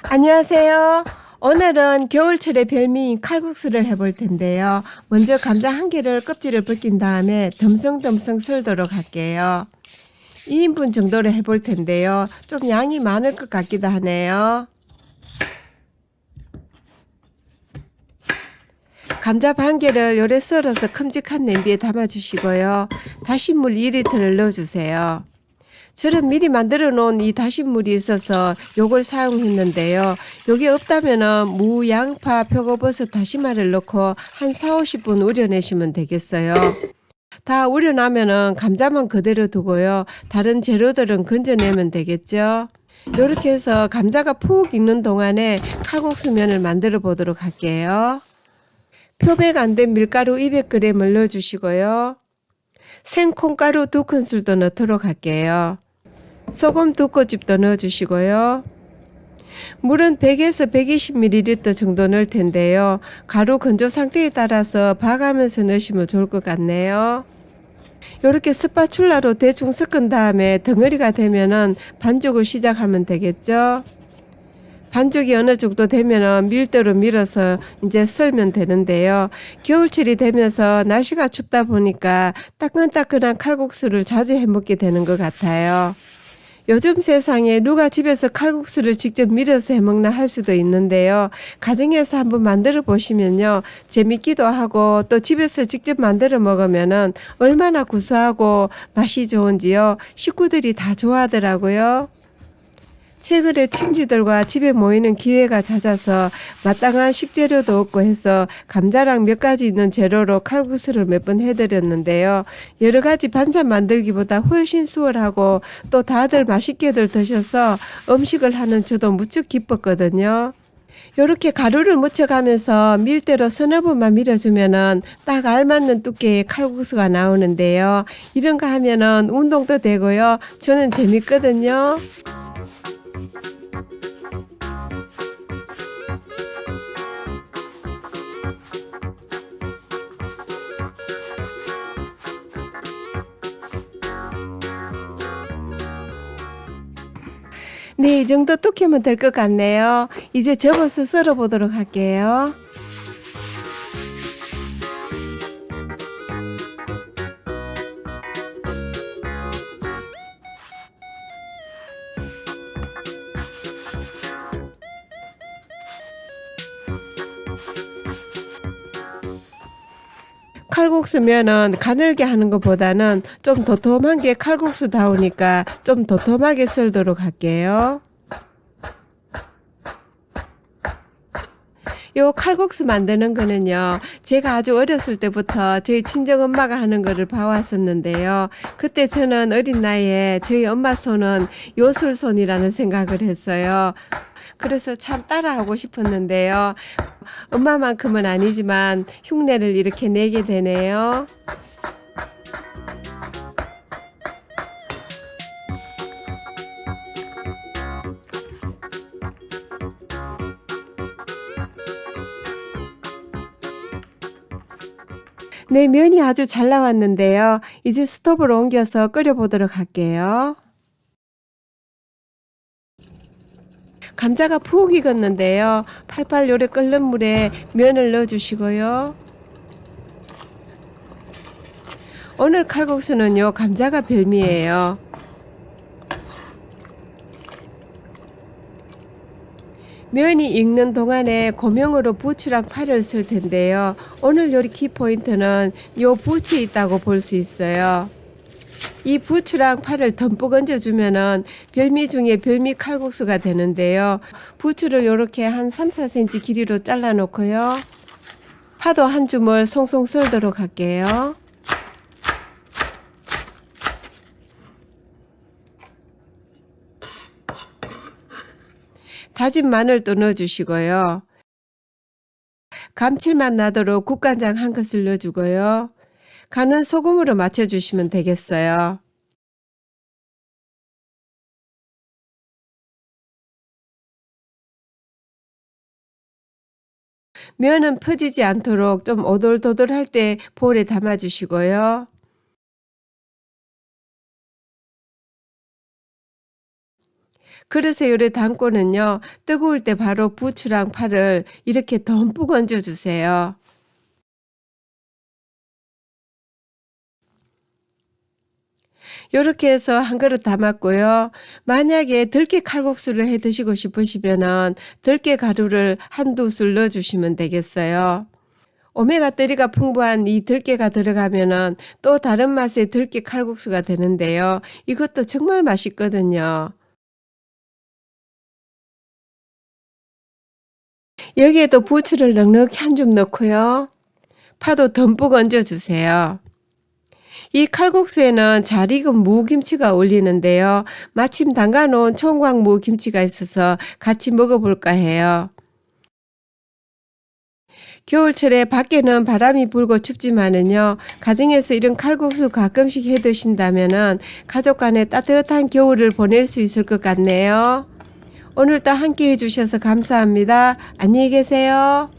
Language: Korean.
안녕하세요. 오늘은 겨울철의 별미인 칼국수를 해볼 텐데요. 먼저 감자 한 개를 껍질을 벗긴 다음에 듬성듬성 썰도록 할게요. 2인분 정도로 해볼 텐데요. 좀 양이 많을 것 같기도 하네요. 감자 반 개를 요래 썰어서 큼직한 냄비에 담아 주시고요. 다신 물 2리터를 넣어 주세요. 저는 미리 만들어 놓은 이 다신물이 있어서 요걸 사용했는데요. 요게 없다면은 무, 양파, 표고버섯, 다시마를 넣고 한 4-50분 우려내시면 되겠어요. 다 우려나면은 감자만 그대로 두고요. 다른 재료들은 건져내면 되겠죠. 요렇게 해서 감자가 푹 익는 동안에 칼국수면을 만들어 보도록 할게요. 표백 안 된 밀가루 200g을 넣어주시고요. 생콩가루 2큰술도 넣도록 할게요. 소금 2꼬집도 넣어주시고요. 물은 100에서 120ml 정도 넣을 텐데요. 가루 건조 상태에 따라서 봐가면서 넣으시면 좋을 것 같네요. 이렇게 스파츌라로 대충 섞은 다음에 덩어리가 되면은 반죽을 시작하면 되겠죠. 반죽이 어느 정도 되면은 밀대로 밀어서 이제 썰면 되는데요. 겨울철이 되면서 날씨가 춥다 보니까 따끈따끈한 칼국수를 자주 해 먹게 되는 것 같아요. 요즘 세상에 누가 집에서 칼국수를 직접 밀어서 해먹나 할 수도 있는데요. 가정에서 한번 만들어 보시면요. 재밌기도 하고 또 집에서 직접 만들어 먹으면은 얼마나 구수하고 맛이 좋은지요. 식구들이 다 좋아하더라고요. 최근에 친지들과 집에 모이는 기회가 잦아서 마땅한 식재료도 없고 해서 감자랑 몇 가지 있는 재료로 칼국수를 몇 번 해드렸는데요. 여러 가지 반찬 만들기보다 훨씬 수월하고 또 다들 맛있게들 드셔서 음식을 하는 저도 무척 기뻤거든요. 요렇게 가루를 묻혀가면서 밀대로 서너 번만 밀어주면은 딱 알맞는 두께의 칼국수가 나오는데요. 이런 거 하면은 운동도 되고요. 저는 재밌거든요. 네, 이 정도 뚝이면 될 것 같네요. 이제 접어서 썰어 보도록 할게요. 칼국수면은 가늘게 하는 것보다는 좀 도톰한 게 칼국수다우니까 좀 도톰하게 썰도록 할게요. 요 칼국수 만드는 거는요, 제가 아주 어렸을 때부터 저희 친정엄마가 하는 거를 봐왔었는데요. 그때 저는 어린 나이에 저희 엄마 손은 요술손이라는 생각을 했어요. 그래서 참 따라하고 싶었는데요. 엄마만큼은 아니지만 흉내를 이렇게 내게 되네요. 네, 면이 아주 잘 나왔는데요. 이제 스톱을 옮겨서 끓여보도록 할게요. 감자가 푹 익었는데요. 팔팔 요래 끓는 물에 면을 넣어주시고요. 오늘 칼국수는요, 감자가 별미예요. 면이 익는 동안에 고명으로 부추랑 파를 쓸 텐데요. 오늘 요리 키포인트는 요 부추에 있다고 볼 수 있어요. 이 부추랑 파를 듬뿍 얹어주면은 별미 중에 별미 칼국수가 되는데요. 부추를 요렇게 한 3-4cm 길이로 잘라 놓고요. 파도 한 주물 송송 썰도록 할게요. 다진 마늘도 넣어주시고요. 감칠맛 나도록 국간장 한 큰술 넣어주고요. 간은 소금으로 맞춰주시면 되겠어요. 면은 퍼지지 않도록 좀 오돌도돌할 때 볼에 담아주시고요. 그래서 요래 담고는요, 뜨거울 때 바로 부추랑 파를 이렇게 듬뿍 얹어주세요. 요렇게 해서 한 그릇 담았고요. 만약에 들깨 칼국수를 해 드시고 싶으시면은 들깨 가루를 한두 술 넣어주시면 되겠어요. 오메가3가 풍부한 이 들깨가 들어가면은 또 다른 맛의 들깨 칼국수가 되는데요. 이것도 정말 맛있거든요. 여기에도 부추를 넉넉히 한 줌 넣고요. 파도 듬뿍 얹어주세요. 이 칼국수에는 잘 익은 무김치가 어울리는데요. 마침 담가놓은 총각 무김치가 있어서 같이 먹어볼까 해요. 겨울철에 밖에는 바람이 불고 춥지만은요, 가정에서 이런 칼국수 가끔씩 해 드신다면은 가족 간에 따뜻한 겨울을 보낼 수 있을 것 같네요. 오늘도 함께 해주셔서 감사합니다. 안녕히 계세요.